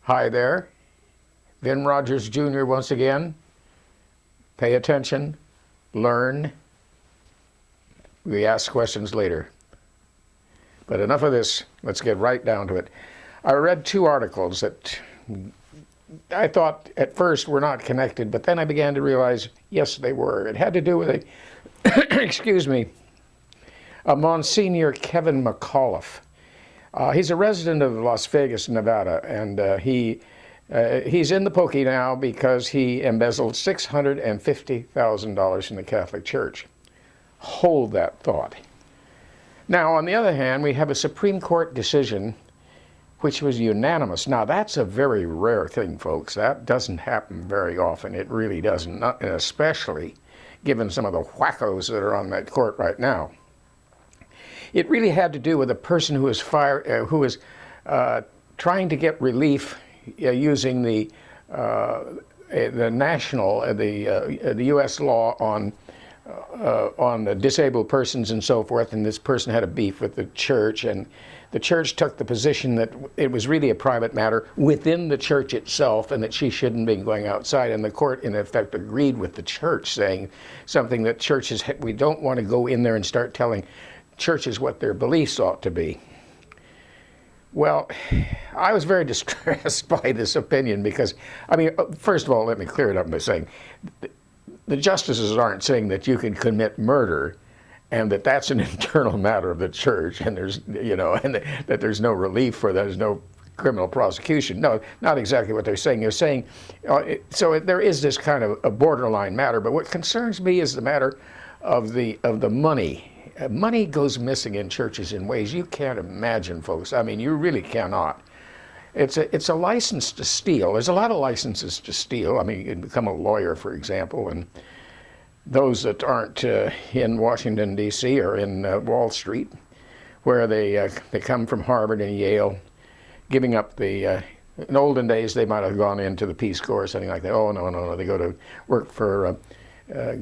Hi there, Vin Rogers Jr. once again. Pay attention, learn. We ask questions later. But enough of this, let's get right down to it. I read two articles that I thought at first were not connected, but then I began to realize, yes, they were. It had to do with a, excuse me, a Monsignor Kevin McAuliffe. He's a resident of Las Vegas, Nevada, and he's in the pokey now because he embezzled $650,000 from the Catholic Church. Hold that thought. Now, on the other hand, we have a Supreme Court decision which was unanimous. Now, that's a very rare thing, folks. That doesn't happen very often. It really doesn't, not, especially given some of the wackos that are on that court right now. It really had to do with a person who was trying to get relief using the U.S. law on the disabled persons and so forth, and this person had a beef with the church, and the church took the position that it was really a private matter within the church itself and that she shouldn't be going outside, and the court in effect agreed with the church, saying something that churches, we don't want to go in there and start telling churches what their beliefs ought to be. Well, I was very distressed by this opinion because, I mean, first of all, let me clear it up by saying the justices aren't saying that you can commit murder and that that's an internal matter of the church and there's, and that there's no relief for that, there's no criminal prosecution. No, not exactly what they're saying. They're saying, so there is this kind of a borderline matter, but what concerns me is the matter of the money. Money goes missing in churches in ways you can't imagine, folks. I mean, you really cannot. It's a license to steal. There's a lot of licenses to steal. I mean, you can become a lawyer, for example, and those that aren't in Washington, D.C. or in Wall Street, where they come from Harvard and Yale, giving up the, in olden days, they might have gone into the Peace Corps or something like that. Oh, no, they go to work for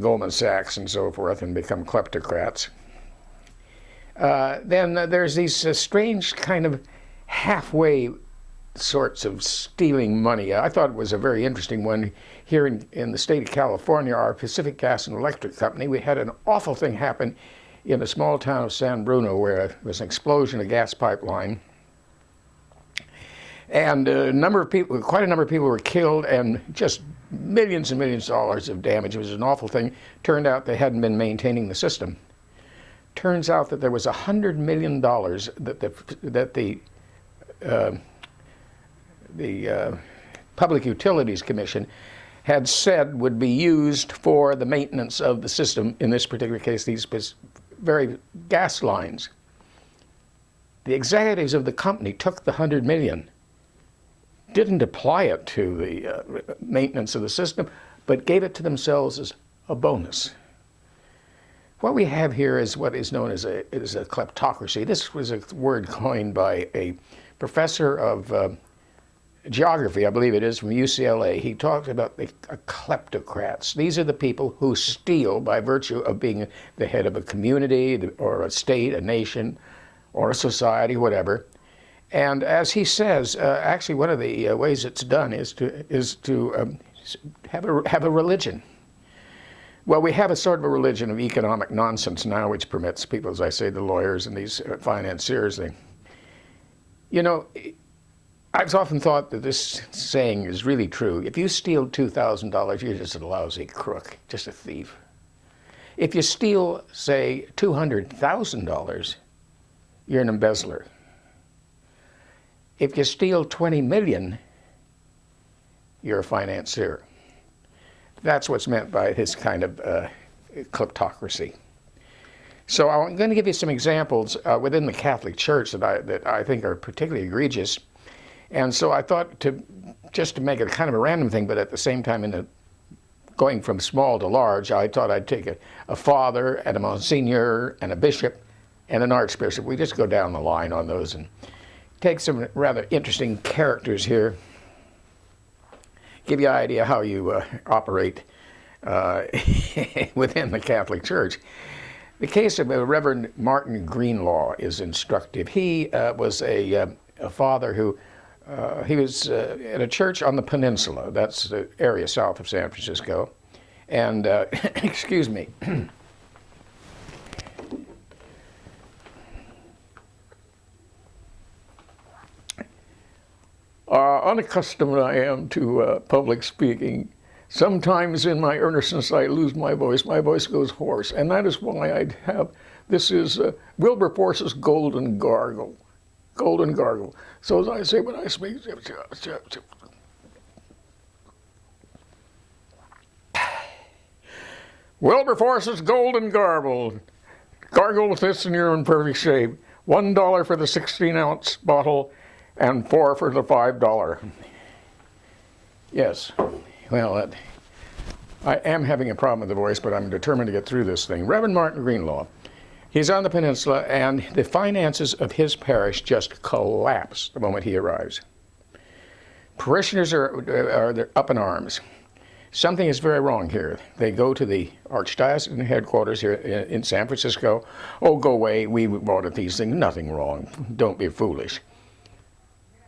Goldman Sachs and so forth and become kleptocrats. Then there's these strange kind of halfway sorts of stealing money. I thought it was a very interesting one here in the state of California. Our Pacific Gas and Electric Company, we had an awful thing happen in a small town of San Bruno where there was an explosion of a gas pipeline. And quite a number of people were killed and just millions and millions of dollars of damage. It was an awful thing. Turned out they hadn't been maintaining the system. Turns out that there was $100 million that the Public Utilities Commission had said would be used for the maintenance of the system, in this particular case, these very gas lines. The executives of the company took the $100 million, didn't apply it to the maintenance of the system, but gave it to themselves as a bonus. What we have here is what is known as a kleptocracy. This was a word coined by a professor of geography, I believe it is, from UCLA. He talked about the kleptocrats. These are the people who steal by virtue of being the head of a community or a state, a nation, or a society, whatever. And as he says, actually one of the ways it's done is to have a religion. Well, we have a sort of a religion of economic nonsense now, which permits people, as I say, the lawyers and these financiers. I've often thought that this saying is really true. If you steal $2,000, you're just a lousy crook, just a thief. If you steal, say, $200,000, you're an embezzler. If you steal $20 million, you're a financier. That's what's meant by this kind of kleptocracy. So I'm going to give you some examples within the Catholic Church that I think are particularly egregious. And so I thought to make it kind of a random thing, but at the same time, going from small to large, I thought I'd take a father and a Monsignor and a bishop and an archbishop. We just go down the line on those and take some rather interesting characters here. Give you an idea how you operate within the Catholic Church. The case of Reverend Martin Greenlaw is instructive. He was a father who He was at a church on the peninsula. That's the area south of San Francisco. And, excuse me. Unaccustomed I am to public speaking. Sometimes in my earnestness I lose my voice. My voice goes hoarse. And that is why I have, this is Wilberforce's Golden Gargle. Golden Gargle. So as I say when I speak, Wilberforce's Golden Gargle. Gargle with this and you're in perfect shape. $1 for the 16-ounce bottle and $4 for the $5. Yes. Well, I am having a problem with the voice, but I'm determined to get through this thing. Reverend Martin Greenlaw. He's on the peninsula, and the finances of his parish just collapse the moment he arrives. Parishioners are up in arms. Something is very wrong here. They go to the archdiocesan headquarters here in San Francisco. Oh, go away. We bought these things. Nothing wrong. Don't be foolish.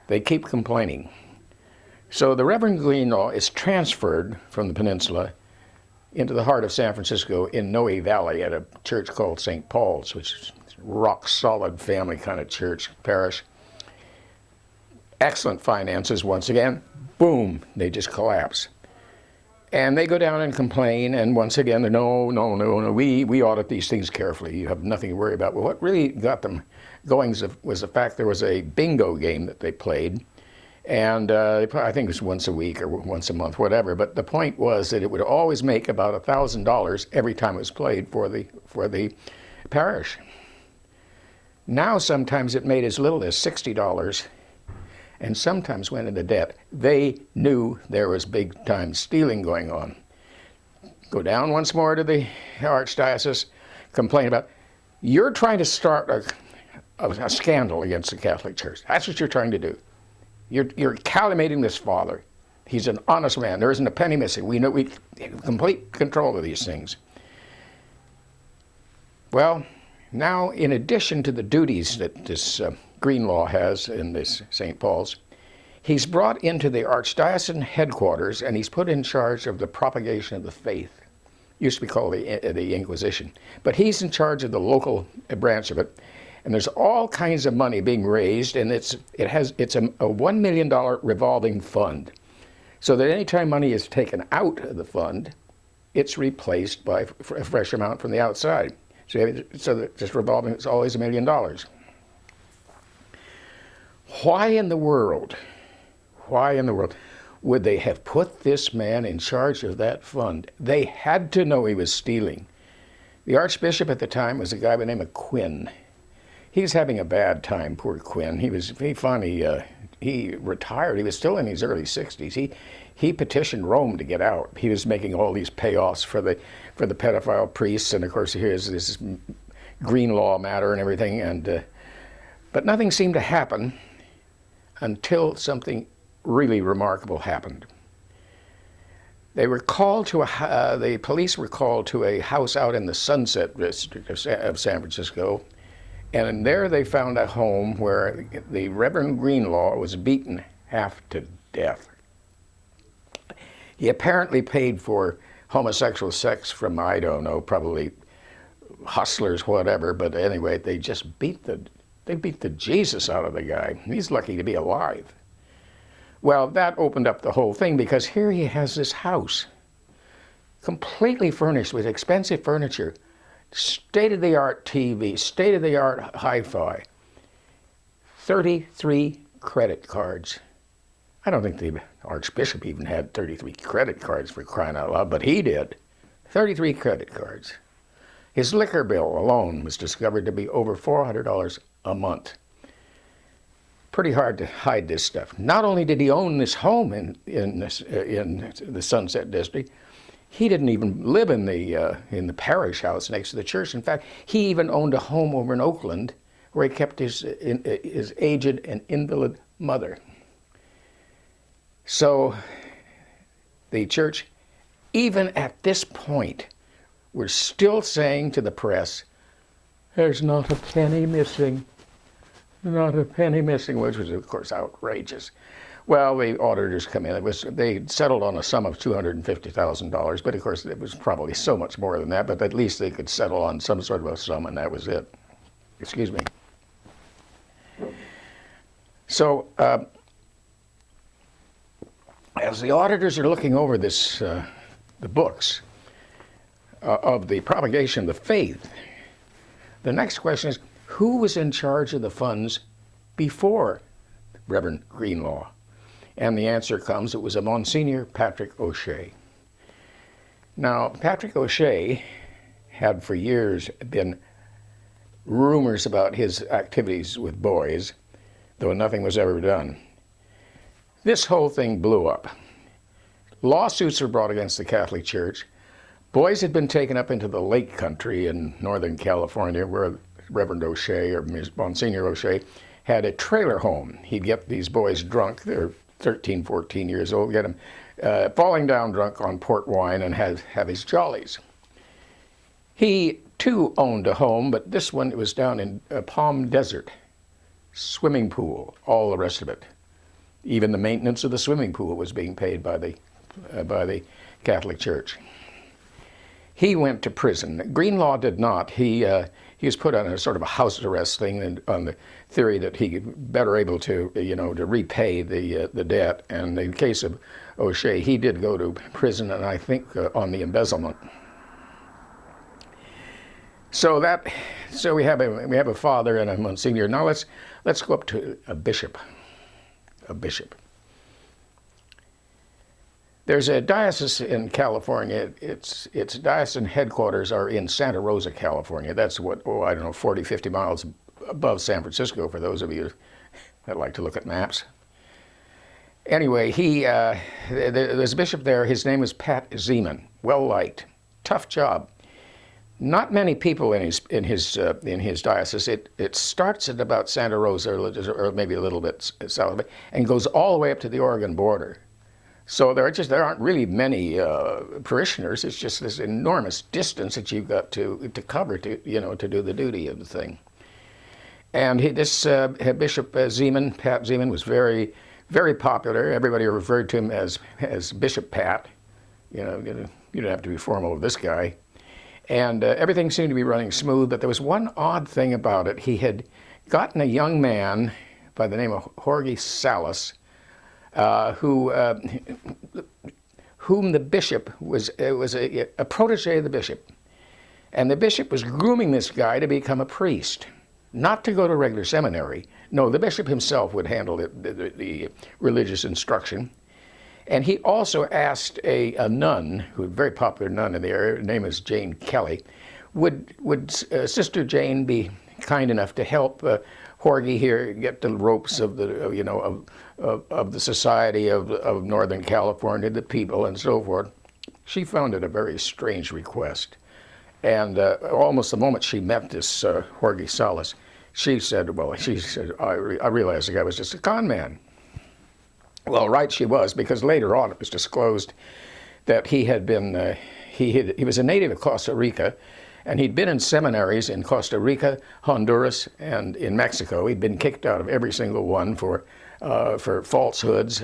They keep complaining. So the Reverend Greenlaw is transferred from the peninsula into the heart of San Francisco in Noe Valley at a church called St. Paul's, which is a rock-solid family kind of church, parish. Excellent finances once again. Boom, they just collapse. And they go down and complain, and once again, no, we audit these things carefully. You have nothing to worry about. Well, what really got them going was the fact there was a bingo game that they played, and I think it was once a week or once a month, whatever. But the point was that it would always make about $1,000 every time it was played for the parish. Now sometimes it made as little as $60, and sometimes went into debt. They knew there was big-time stealing going on. Go down once more to the archdiocese, complain about, you're trying to start a scandal against the Catholic Church. That's what you're trying to do. You're calumniating this father. He's an honest man. There isn't a penny missing. We know we have complete control of these things. Well, now in addition to the duties that this Greenlaw has in this St. Paul's, he's brought into the archdiocesan headquarters and he's put in charge of the propagation of the faith. Used to be called the Inquisition. But he's in charge of the local branch of it. And there's all kinds of money being raised, and it's a $1 million revolving fund. So that any time money is taken out of the fund, it's replaced by a fresh amount from the outside. So that this revolving, it's always $1 million. Why in the world would they have put this man in charge of that fund? They had to know he was stealing. The archbishop at the time was a guy by the name of Quinn. He was having a bad time, poor Quinn. He finally retired. He was still in his early 60s. He petitioned Rome to get out. He was making all these payoffs for the pedophile priests, and of course here's this Greenlaw matter and everything. But nothing seemed to happen until something really remarkable happened. They were called to the police were called to a house out in the Sunset District of San Francisco, and there they found a home where the Reverend Greenlaw was beaten half to death. He apparently paid for homosexual sex from, I don't know, probably hustlers, whatever, but anyway, they just beat the Jesus out of the guy. He's lucky to be alive. Well, that opened up the whole thing, because here he has this house completely furnished with expensive furniture, state-of-the-art TV, state-of-the-art hi-fi, 33 credit cards. I don't think the Archbishop even had 33 credit cards, for crying out loud, but he did. 33 credit cards. His liquor bill alone was discovered to be over $400 a month. Pretty hard to hide this stuff. Not only did he own this home in the Sunset District, he didn't even live in the parish house next to the church. In fact, he even owned a home over in Oakland where he kept his aged and invalid mother. So the church, even at this point, we're still saying to the press, there's not a penny missing. not a penny missing, which was, of course, outrageous. Well, the auditors come in. They settled on a sum of $250,000, but of course it was probably so much more than that. But at least they could settle on some sort of a sum, and that was it. Excuse me. So, as the auditors are looking over the books of the propagation of the faith, the next question is, who was in charge of the funds before Reverend Greenlaw? And the answer comes, it was a Monsignor Patrick O'Shea. Now, Patrick O'Shea had for years been rumors about his activities with boys, though nothing was ever done. This whole thing blew up. Lawsuits were brought against the Catholic Church. Boys had been taken up into the Lake Country in Northern California, where Reverend O'Shea, or Monsignor O'Shea, had a trailer home. He'd get these boys drunk. They're 13, 14 years old, get them falling down drunk on port wine and have his jollies. He, too, owned a home, but this one was down in Palm Desert. Swimming pool, all the rest of it. Even the maintenance of the swimming pool was being paid by the Catholic Church. He went to prison. Greenlaw did not. He was put on a sort of a house arrest thing, and on the theory that he could better able to, to repay the debt. And in the case of O'Shea, he did go to prison, and I think on the embezzlement. So we have a father and a Monsignor. Now let's go up to a bishop. A bishop. There's a diocese in California. Its diocesan headquarters are in Santa Rosa, California. That's 40, 50 miles above San Francisco, for those of you that like to look at maps. Anyway, there's a bishop there. His name is Pat Zeman. Well liked. Tough job. Not many people in his diocese. It starts at about Santa Rosa, or maybe a little bit south of it, and goes all the way up to the Oregon border. So there aren't really many parishioners. It's just this enormous distance that you've got to cover to do the duty of the thing. And this Bishop Zeman, Pat Zeman, was very, very popular. Everybody referred to him as Bishop Pat. You don't have to be formal with this guy. And everything seemed to be running smooth, but there was one odd thing about it. He had gotten a young man by the name of Jorge Salas, whom the bishop was a protege of the bishop. And the bishop was grooming this guy to become a priest, not to go to regular seminary. No, the bishop himself would handle the religious instruction. And he also asked a nun, who was a very popular nun in the area, her name is Jane Kelly, would Sister Jane be kind enough to help Jorge here get the ropes of the society of Northern California, the people, and so forth. She found it a very strange request. And almost the moment she met this Jorge Salas, she said, I realized the guy was just a con man. Well, right she was, because later on it was disclosed that he was a native of Costa Rica, and he'd been in seminaries in Costa Rica, Honduras, and in Mexico. He'd been kicked out of every single one for falsehoods,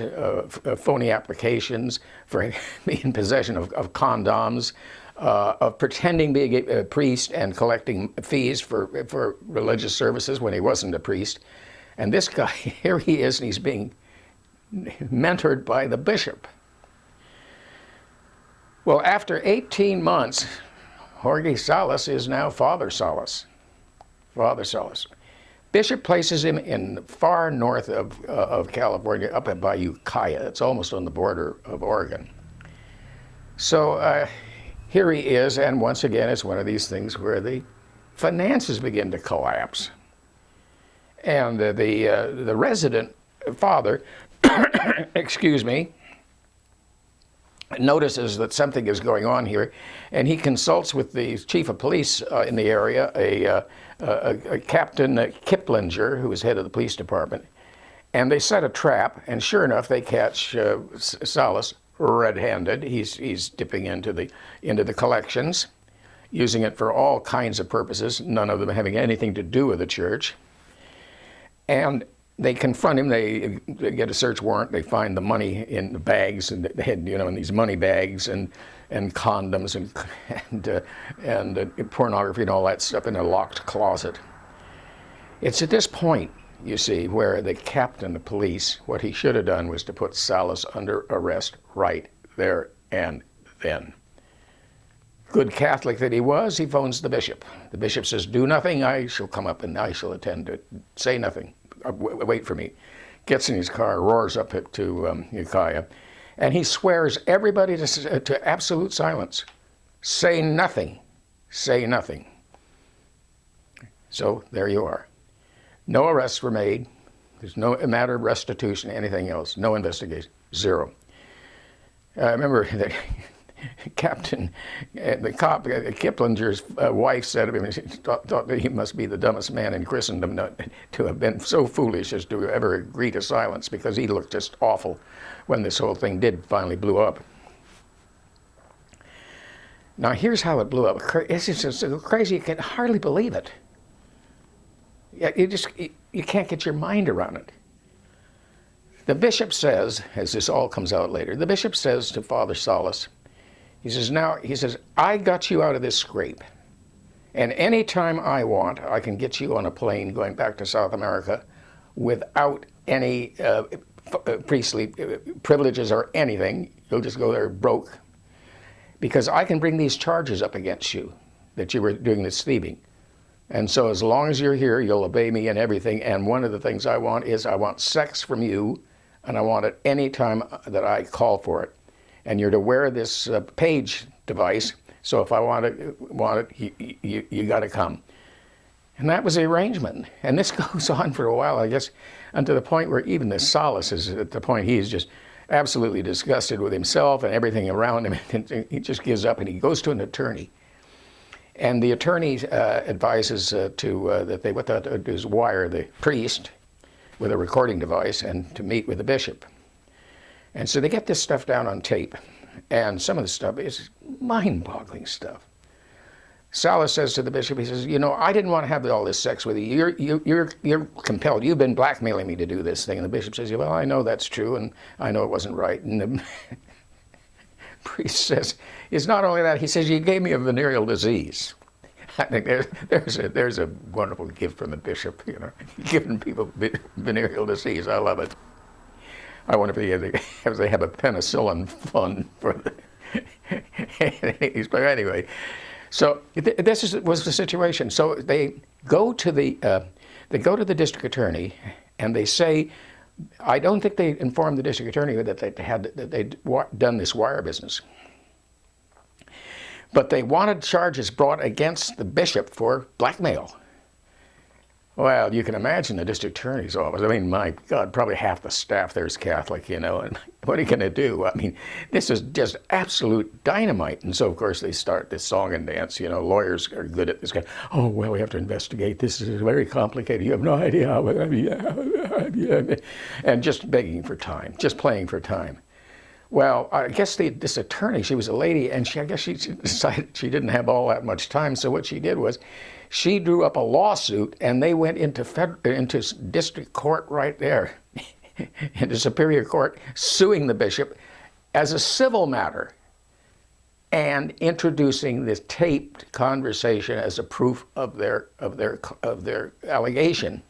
phony applications, for being in possession of condoms, of pretending to be a priest and collecting fees for religious services when he wasn't a priest. And this guy, here he is, and he's being mentored by the bishop. Well, after 18 months, Jorge Salas is now Father Salas. Father Salas. Bishop places him in far north of California, up at Bayou Caya. It's almost on the border of Oregon. So here he is, and once again, it's one of these things where the finances begin to collapse. And the resident father, excuse me, notices that something is going on here, and he consults with the chief of police in the area, a Captain Kiplinger, who is head of the police department, and they set a trap, and sure enough, they catch Salas red-handed. He's dipping into the collections, using it for all kinds of purposes, none of them having anything to do with the church. And they confront him. They get a search warrant. They find the money in the bags, and they had, in these money bags, and condoms, and pornography and all that stuff in a locked closet. It's at this point, you see, where the captain of police, what he should have done was to put Salas under arrest right there and then. Good Catholic that he was, he phones the bishop. The bishop says, "Do nothing, I shall come up and I shall attend to it. Say nothing, wait for me." Gets in his car, roars up to Ukiah, and he swears everybody to absolute silence. Say nothing, say nothing. So there you are. No arrests were made. There's no matter of restitution, anything else. No investigation. Zero. I remember that Captain, the cop, Kiplinger's wife said of him, she thought that he must be the dumbest man in Christendom to have been so foolish as to ever agree to silence, because he looked just awful when this whole thing did finally blew up. Now here's how it blew up. It's just so crazy you can hardly believe it. You can't get your mind around it. The bishop says, as this all comes out later, the bishop says to Father Salas, he says, "I got you out of this scrape, and any time I want, I can get you on a plane going back to South America without any priestly privileges or anything. You'll just go there broke, because I can bring these charges up against you that you were doing this thieving. And so as long as you're here, you'll obey me in everything. And one of the things I want is I want sex from you, and I want it any time that I call for it. And you're to wear this page device, so if I want it, you got to come." And that was the arrangement. And this goes on for a while, I guess, unto the point where even the Salas is at the point he's just absolutely disgusted with himself and everything around him. And he just gives up and he goes to an attorney. And the attorney advises that they what they do is wire the priest with a recording device and to meet with the bishop. And so they get this stuff down on tape, and some of the stuff is mind-boggling stuff. Salas says to the bishop, he says, "I didn't want to have all this sex with you. You're compelled. You've been blackmailing me to do this thing." And the bishop says, "Well, I know that's true, and I know it wasn't right." And the priest says, "It's not only that." He says, "You gave me a venereal disease." I think there's a wonderful gift from the bishop, giving people venereal disease. I love it. I wonder if they have a penicillin fund for the. But anyway, so this was the situation. So they go to the district attorney, and they say, I don't think they informed the district attorney that they'd done this wire business. But they wanted charges brought against the bishop for blackmail. Well, you can imagine the district attorney's office. I mean, my God, probably half the staff there is Catholic, and what are you going to do? I mean, this is just absolute dynamite. And so, of course, they start this song and dance. Lawyers are good at this kind. "Oh, well, we have to investigate. This is very complicated. You have no idea how." And just begging for time, just playing for time. Well, I guess this attorney, she was a lady, and I guess she decided she didn't have all that much time. So what she did was, she drew up a lawsuit, and they went into district court right there, into Superior Court, suing the bishop as a civil matter, and introducing this taped conversation as a proof of their allegation.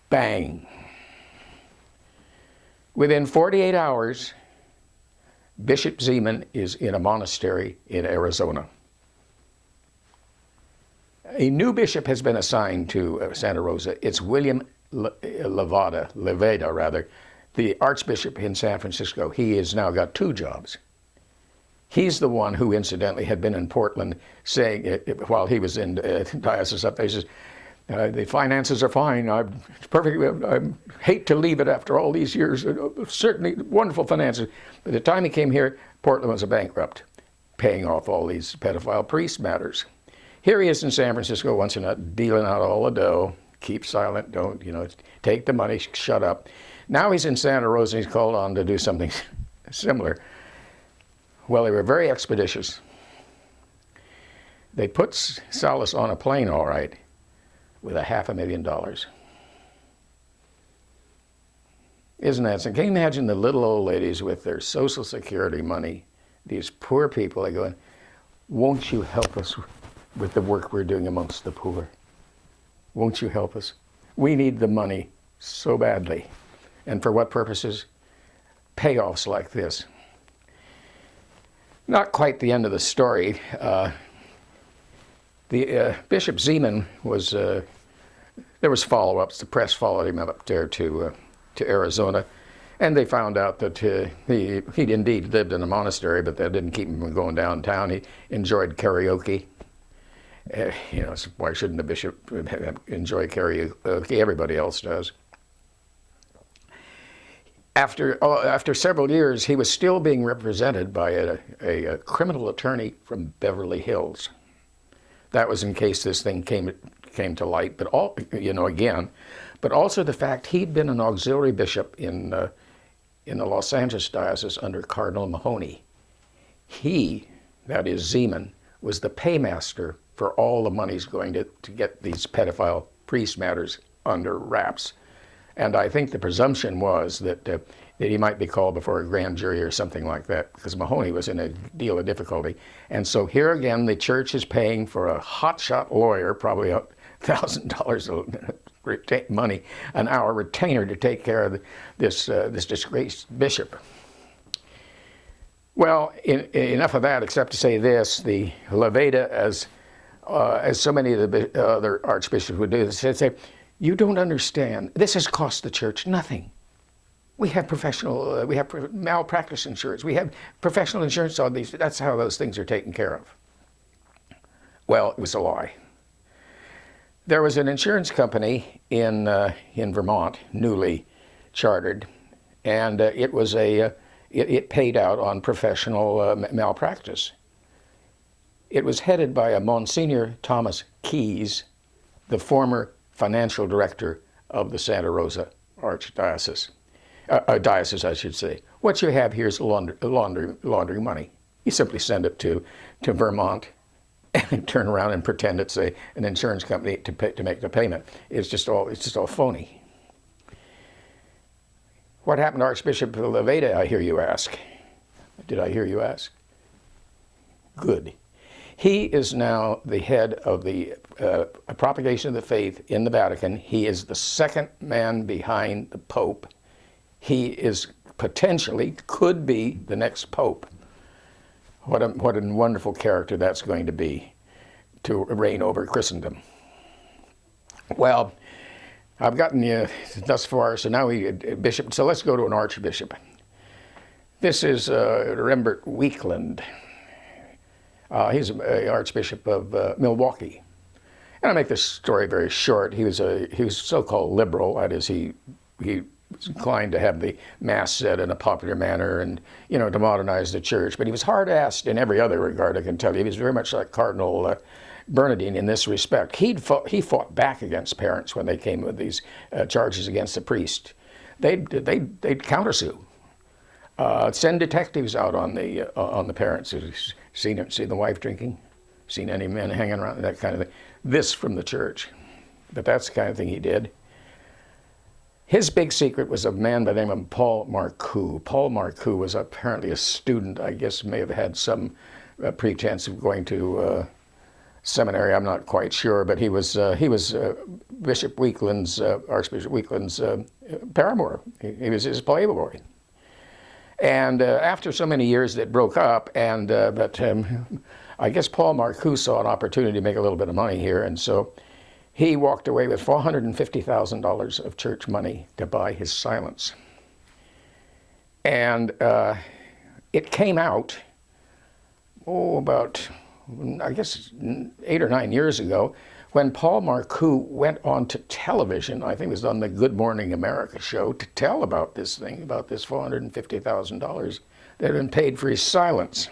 Bang! Within 48 hours, Bishop Zeman is in a monastery in Arizona. A new bishop has been assigned to Santa Rosa. It's William Levada, the Archbishop in San Francisco. He has now got 2 jobs. He's the one who, incidentally, had been in Portland saying, while he was in diocese up there, he says, "The finances are fine. I hate to leave it after all these years. Certainly wonderful finances." By the time he came here, Portland was a bankrupt, paying off all these pedophile priest matters. Here he is in San Francisco, once in a dealing out all the dough. Keep silent, don't, take the money, shut up. Now he's in Santa Rosa, and he's called on to do something similar. Well, they were very expeditious. They put Salas on a plane, all right, with $500,000. Isn't that something? Can you imagine the little old ladies with their Social Security money, these poor people, they going, won't you help us with the work we're doing amongst the poor? Won't you help us? We need the money so badly. And for what purposes? Payoffs like this. Not quite the end of the story. Bishop Zeman was, there was follow-ups. The press followed him up there to Arizona, and they found out that he'd indeed lived in a monastery, but that didn't keep him from going downtown. He enjoyed karaoke. Why shouldn't a bishop enjoy karaoke? Everybody else does. After several years, he was still being represented by a criminal attorney from Beverly Hills. That was in case this thing came to light, but but also the fact he'd been an auxiliary bishop in the Los Angeles diocese under Cardinal Mahoney. He, that is Zeman, was the paymaster for all the monies going to get these pedophile priest matters under wraps. And I think the presumption was that he might be called before a grand jury or something like that, because Mahoney was in a deal of difficulty. And so here again, the church is paying for a hotshot lawyer, probably $1,000 money an hour retainer to take care of this disgraced bishop. Well, enough of that, except to say this: the Levada, as so many of the other archbishops would do, they say, "You don't understand. This has cost the church nothing. We have we have malpractice insurance. We have professional insurance on these. That's how those things are taken care of." Well, it was a lie. There was an insurance company in Vermont, newly chartered, and it paid out on professional malpractice. It was headed by a Monsignor Thomas Keyes, the former financial director of the Santa Rosa Archdiocese. Diocese, I should say. What you have here is laundering money. You simply send it to Vermont and turn around and pretend it's an insurance company to make the payment. It's just all phony. What happened to Archbishop Levada, I hear you ask? Did I hear you ask? Good. He is now the head of the propagation of the faith in the Vatican. He is the second man behind the Pope. He is potentially, could be the next Pope. What a wonderful character that's going to be, to reign over Christendom. Well, I've gotten you thus far, so now bishop. So let's go to an archbishop. This is Rembert Weekland. He's an archbishop of Milwaukee. And I make this story very short. He was so-called liberal. That is, he was inclined to have the mass said in a popular manner and, to modernize the church. But he was hard-assed in every other regard, I can tell you. He was very much like Cardinal Bernardine in this respect. He fought back against parents when they came with these charges against the priest. They'd countersue. Send detectives out on the parents. Seen the wife drinking? Seen any men hanging around? That kind of thing. This from the church. But that's the kind of thing he did. His big secret was a man by the name of Paul Marcoux. Paul Marcoux was apparently a student, I guess may have had some pretense of going to seminary, I'm not quite sure, but he was Bishop Weekland's, Archbishop Weekland's paramour. He was his playboy. And after so many years that broke up, but I guess Paul Marcoux saw an opportunity to make a little bit of money here, and so he walked away with $450,000 of church money to buy his silence. And it came out, about, I guess, 8 or 9 years ago, when Paul Marcoux went on to television, I think it was on the Good Morning America show, to tell about this thing, about this $450,000 that had been paid for his silence.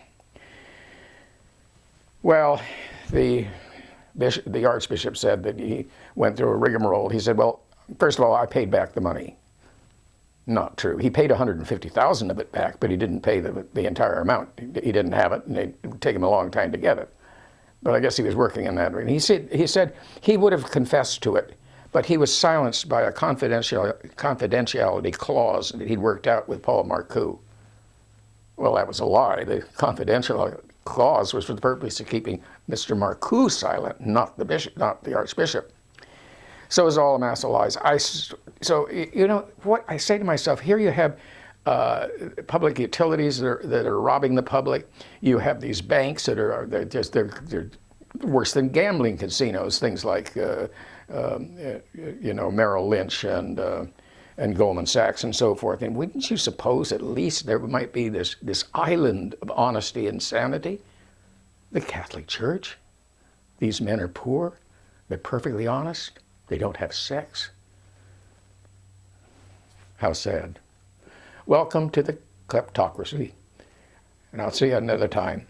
Well, the Archbishop said that he went through a rigmarole. He said, well, first of all, I paid back the money. Not true. He paid $150,000 of it back, but he didn't pay the entire amount. He didn't have it, and it would take him a long time to get it. But I guess he was working in that. And he said he would have confessed to it, But he was silenced by a confidentiality clause that he'd worked out with Paul Marcoux. Well, that was a lie. The confidential clause was for the purpose of keeping Mr. Marcoux silent, not the bishop, not the archbishop. So it was all a mass of lies. So you know what I say to myself? Here you have public utilities that are robbing the public. You have these banks that they're worse than gambling casinos. Things like Merrill Lynch and Goldman Sachs and so forth. And wouldn't you suppose at least there might be this island of honesty and sanity? The Catholic Church. These men are poor. They're perfectly honest. They don't have sex. How sad. Welcome to the Kleptocracy. And I'll see you another time.